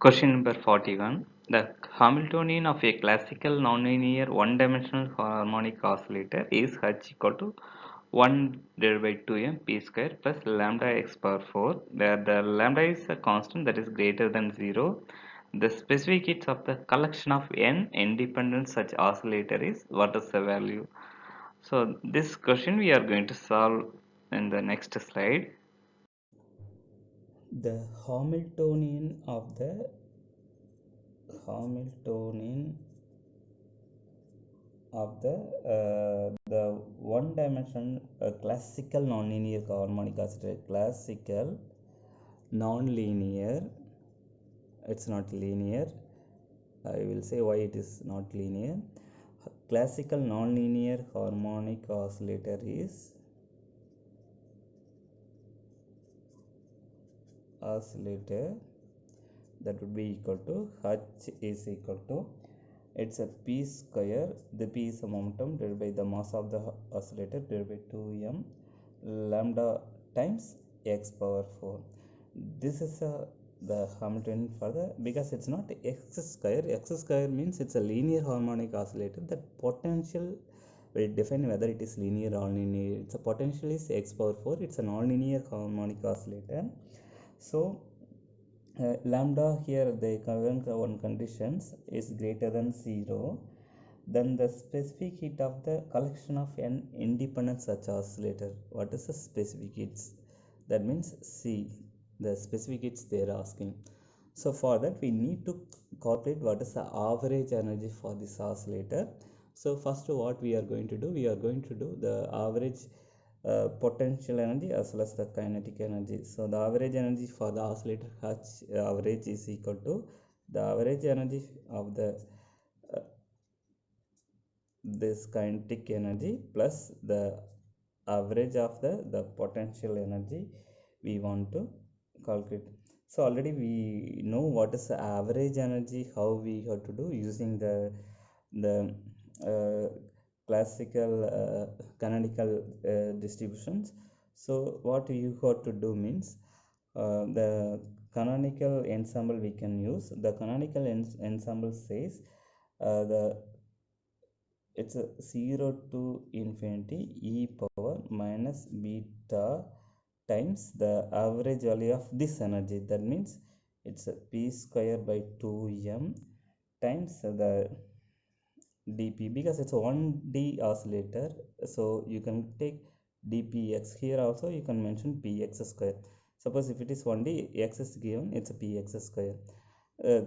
Question number 41. The Hamiltonian of a classical nonlinear one-dimensional harmonic oscillator is H equal to 1 divided by 2m p square plus lambda x power 4, where the lambda is a constant that is greater than 0. The specific hits of the collection of n independent such oscillator is, what is the value? So this question we are going to solve in the next slide. The Hamiltonian of the one dimension classical nonlinear harmonic oscillator. Classical nonlinear, it's not linear. I will say why it is not linear. Classical nonlinear harmonic oscillator is oscillator that would be equal to H is equal to, it's a p square, the p is a momentum divided by the mass of the oscillator divided by 2m lambda times x power 4. This is the Hamiltonian for the, because it's not x square. X square means it's a linear harmonic oscillator. That potential will define whether it is linear or nonlinear. Its a potential is x power 4. It's a nonlinear harmonic oscillator. So lambda here, the current one conditions is greater than 0, then the specific heat of the collection of n independent such oscillator. What is the specific heats? That means C, the specific heats they are asking. So for that we need to calculate what is the average energy for this oscillator. So first what we are going to do, we are going to do the average potential energy as well as the kinetic energy. So the average energy for the oscillator H average is equal to the average energy of the this kinetic energy plus the average of the potential energy we want to calculate. So already we know what is the average energy, how we have to do using the uh, classical canonical distributions. So what you have to do means the canonical ensemble we can use. The canonical ensemble says the it's a 0 to infinity e power minus beta times the average value of this energy. That means it's a p square by 2m times the dp, because it's a 1d oscillator, so you can take dpx. Here also you can mention px square. Suppose if it is 1d, x is given, it's a px square.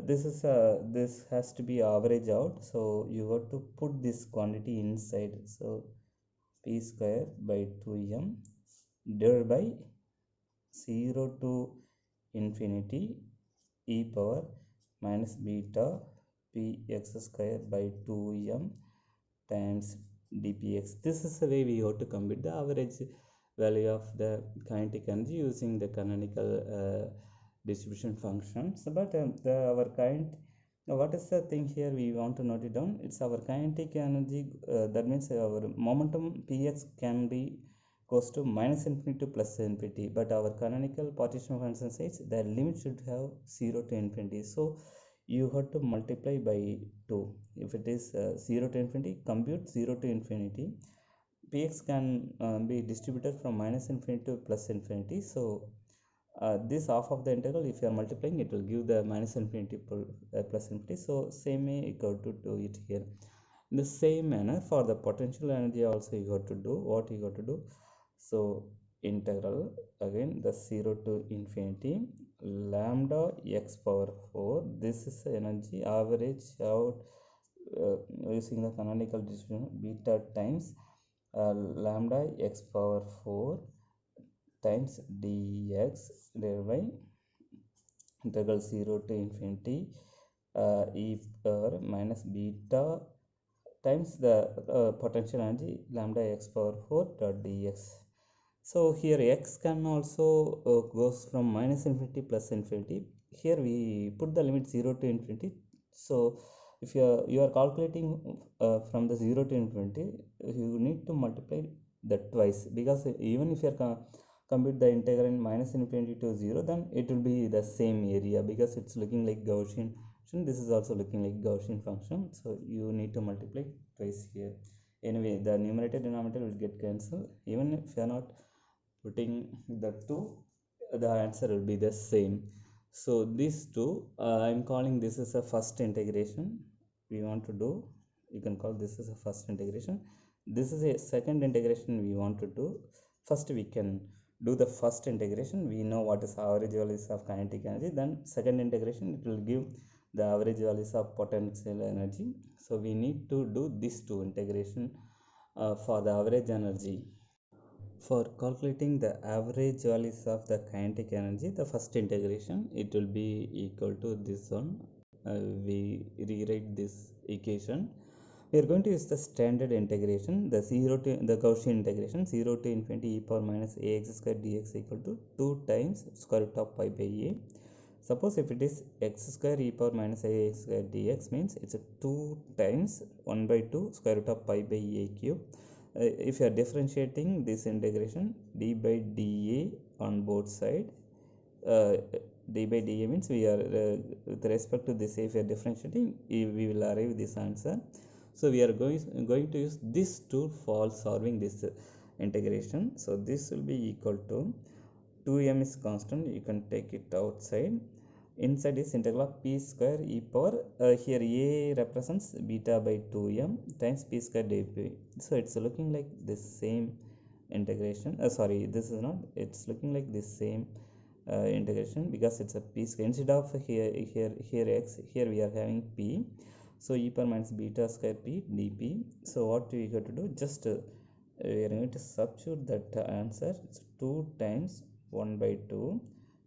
This has to be average out, so you have to put this quantity inside. So p square by 2m divided by 0 to infinity e power minus beta px square by 2m times dpx. This is the way we have to compute the average value of the kinetic energy using the canonical distribution functions. But our kind, what is the thing here we want to note it down? It's our kinetic energy. That means our momentum px can be goes to minus infinity to plus infinity, but our canonical partition function says the limit should have 0 to infinity. So you have to multiply by 2. If it is 0 to infinity, compute 0 to infinity. Px can be distributed from minus infinity to plus infinity. So this half of the integral, if you are multiplying, it will give the minus infinity plus infinity. So same way you got to do it here. In the same manner for the potential energy also you got to do what you got to do. So integral again the 0 to infinity lambda x power 4. This is the energy average out using the canonical distribution beta times lambda x power 4 times dx divided by integral 0 to infinity e power minus beta times the potential energy lambda x power 4 dot dx. So here x can also goes from minus infinity plus infinity. Here we put the limit 0 to infinity. So if you are calculating from the 0 to infinity, you need to multiply that twice, because even if you are compute the integral minus infinity to 0, then it will be the same area because it's looking like Gaussian function. This is also looking like Gaussian function, so you need to multiply twice here. Anyway, the numerator denominator will get cancelled. Even if you are not putting the 2, the answer will be the same. So these two, I'm calling this as a first integration we want to do. You can call this as a first integration. This is a second integration we want to do. First we can do the first integration. We know what is average values of kinetic energy. Then second integration, it will give the average values of potential energy. So we need to do these two integration for the average energy. For calculating the average values of the kinetic energy, the first integration, it will be equal to this one. We rewrite this equation. We are going to use the standard integration, the Gaussian integration, 0 to infinity e power minus ax square dx equal to 2 times square root of pi by a. Suppose if it is x square e power minus ax square dx, means it's a 2 times 1 by 2 square root of pi by a cube. If you are differentiating this integration, d by dA on both sides, d by dA means we are with respect to this, if you are differentiating, we will arrive this answer. So we are going to use this tool for solving this integration. So this will be equal to 2m is constant, you can take it outside. Inside is integral of p square e power, here a represents beta by 2m times p square dp. So it's looking like this same integration. Sorry, this is not, it's looking like this same integration because it's a p square. Instead of here x, here we are having p. So e power minus beta square p dp. So what we got to do, just we are going to substitute that answer. It's 2 times 1 by 2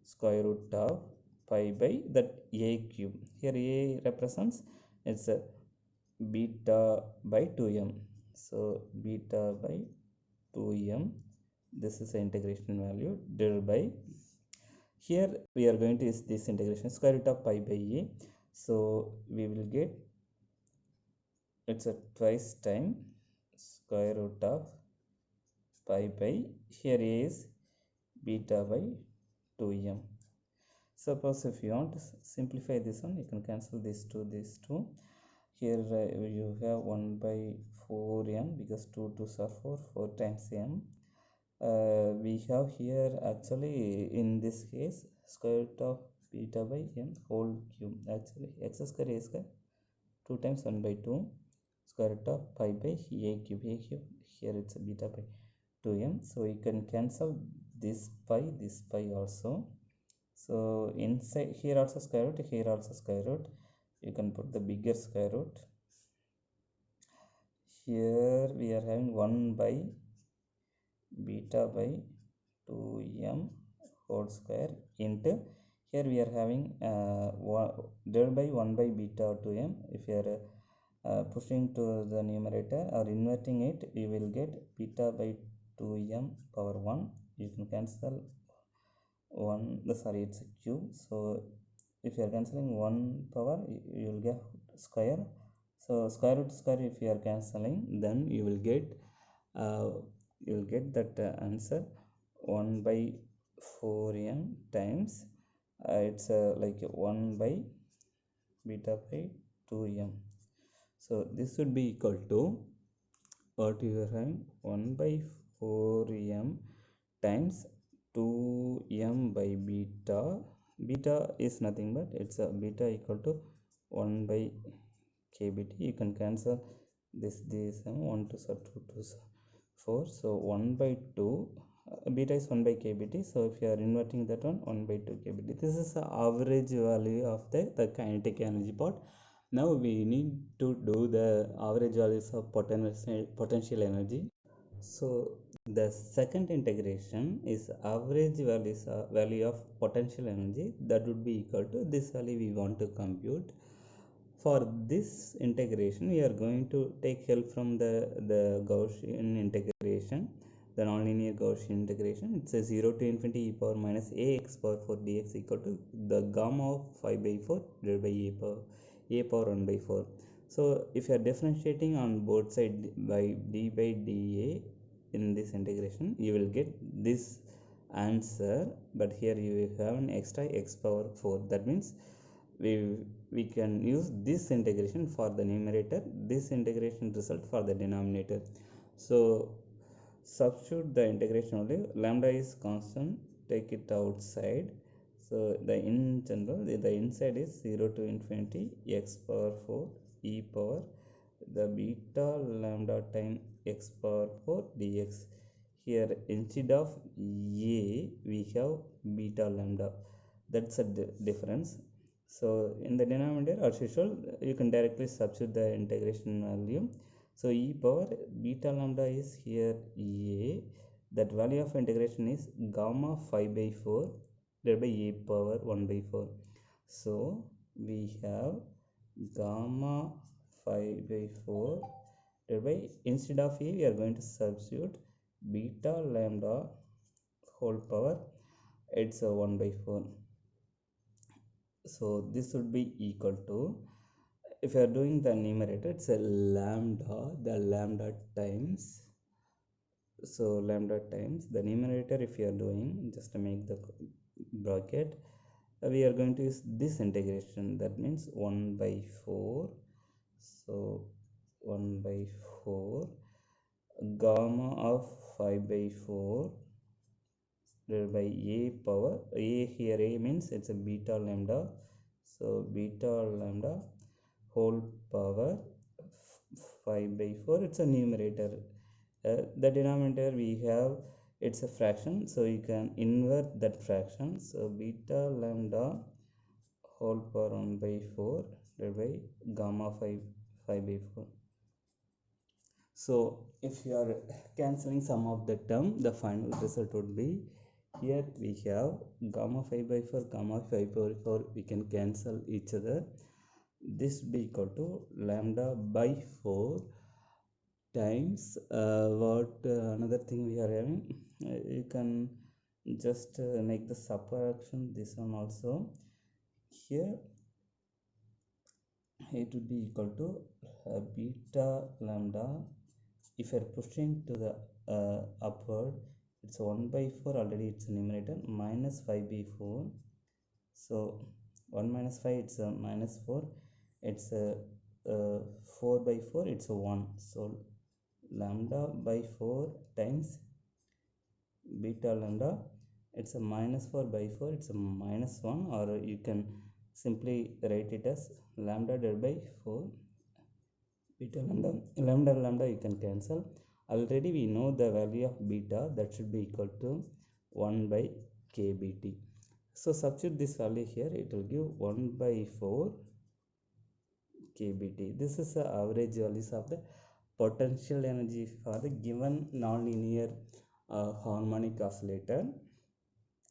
square root of pi by that a cube. Here a represents, it's a beta by 2m. So beta by 2m, this is the integration value divided by, here we are going to use this integration square root of pi by a. So we will get, it's a twice time square root of pi by, here is beta by 2m. Suppose if you want to simplify this one, you can cancel this two. Here you have 1 by 4m because 2 2s are 4, 4 times m. We have here actually in this case square root of beta by m whole cube. Actually x square a square 2 times 1 by 2 square root of pi by a cube. Here it's a beta by 2m. So you can cancel this pi also. So inside here also square root, here also square root. You can put the bigger square root. Here we are having 1 by beta by 2m whole square into, here we are having divided by 1 by beta 2m. If you are pushing to the numerator or inverting it, you will get beta by 2m power 1. You can cancel 1, sorry, it's a cube. So if you are cancelling 1 power, you will get square. So square root square, if you are cancelling, then you will get that answer 1 by 4m times it's like 1 by beta by 2m. So this would be equal to what you are having, 1 by 4m times 2m by beta. Beta is nothing but it's a beta equal to 1 by kbt. You can cancel this 1 2 2 2 4. So 1 by 2 beta is 1 by kbt. So if you are inverting that one, 1 by 2 kbt. This is the average value of the kinetic energy part. Now we need to do the average values of potential energy. So the second integration is average value of potential energy, that would be equal to this value we want to compute. For this integration, we are going to take help from the Gaussian integration, the nonlinear Gaussian integration. It's a 0 to infinity e power minus ax power 4 dx equal to the gamma of 5 by 4 divided by a power 1 by 4. So if you are differentiating on both sides by d by dA in this integration, you will get this answer, but here you have an extra x power 4. That means we can use this integration for the numerator, this integration result for the denominator. So substitute the integration only. Lambda is constant, take it outside. So the in general the inside is 0 to infinity x power 4 e power the beta lambda time x power 4 dx. Here instead of a we have beta lambda, that's a difference. So in the denominator as usual you can directly substitute the integration value. So e power beta lambda is here a, that value of integration is gamma 5 by 4 divided by a power 1 by 4. So we have gamma 5 by 4 divided by, instead of a we are going to substitute beta lambda whole power, it's a 1 by 4. So this would be equal to, if you are doing the numerator, it's a lambda, the lambda times, so lambda times the numerator. If you are doing, just to make the bracket, we are going to use this integration, that means 1 by 4. So 1 by 4 gamma of 5 by 4 divided by a power, a here a means it's a beta lambda, so beta lambda whole power 5 by 4, it's a numerator. The denominator we have, it's a fraction, so you can invert that fraction. So beta lambda whole power 1 by 4 divided by gamma 5 by 4. So if you are cancelling some of the term, the final result would be, here we have gamma 5 by 4 gamma 5 by 4, we can cancel each other. This will be equal to lambda by 4 times another thing we are having, you can just make the subtraction this one also. Here it would be equal to beta lambda, if you are pushing to the upward, it's 1 by 4 already, it's a numerator, minus 5 by 4. So 1 minus 5, it's a minus 4, it's a 4 by 4, it's a 1. So lambda by 4 times beta lambda, it's a minus 4 by 4, it's a minus 1, or you can simply write it as lambda divided by 4 beta lambda you can cancel. Already we know the value of beta, that should be equal to 1 by kBt. So substitute this value here, it will give 1 by 4 kBt. This is the average values of the potential energy for the given nonlinear harmonic oscillator.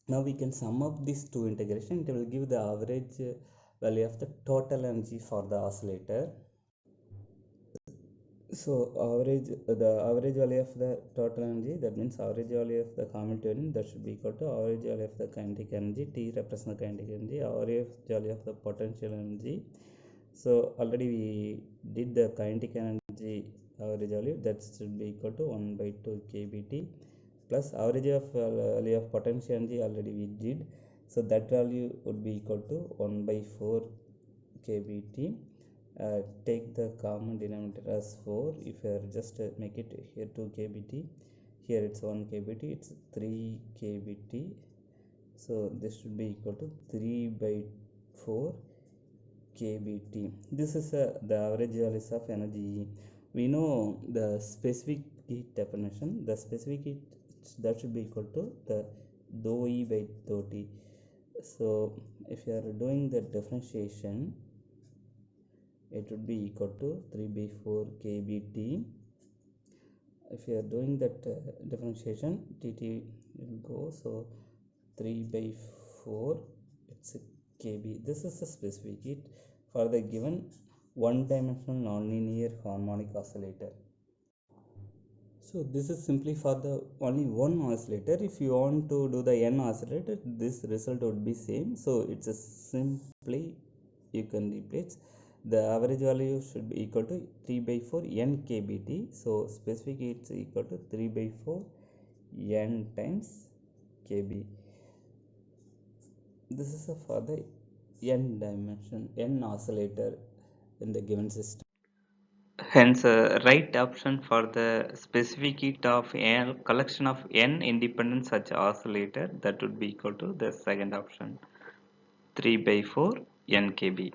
Now we can sum up these two integration, it will give the average value of the total energy for the oscillator. So the average value of the total energy, that means average value of the Hamiltonian, that should be equal to average value of the kinetic energy, T represents the kinetic energy, average value of the potential energy. So already we did the kinetic energy average value, that should be equal to 1 by 2 kBt, plus average of value of potential energy already we did, so that value would be equal to 1 by 4 kBt. Take the common denominator as 4. If you are just make it here 2 kBt, here it's 1 kBt, it's 3 kBt. So this should be equal to 3 by 4 kBt. This is the average values of energy. We know the specific heat definition. The specific heat, that should be equal to the dou E by dou T. So if you are doing the differentiation, it would be equal to 3 by 4 kBt. If you are doing that differentiation, tt will go, so 3 by 4, it's a kb. This is the specific heat for the given one-dimensional nonlinear harmonic oscillator. So this is simply for the only one oscillator. If you want to do the n oscillator, this result would be same. So it's a simply you can replace. The average value should be equal to 3 by 4 n kBt. So specific heat is equal to 3 by 4 n times kb. This is for the n oscillator in the given system. Hence, right option for the specific heat of a collection of n independent such oscillator, that would be equal to the second option, 3 by 4 nkb.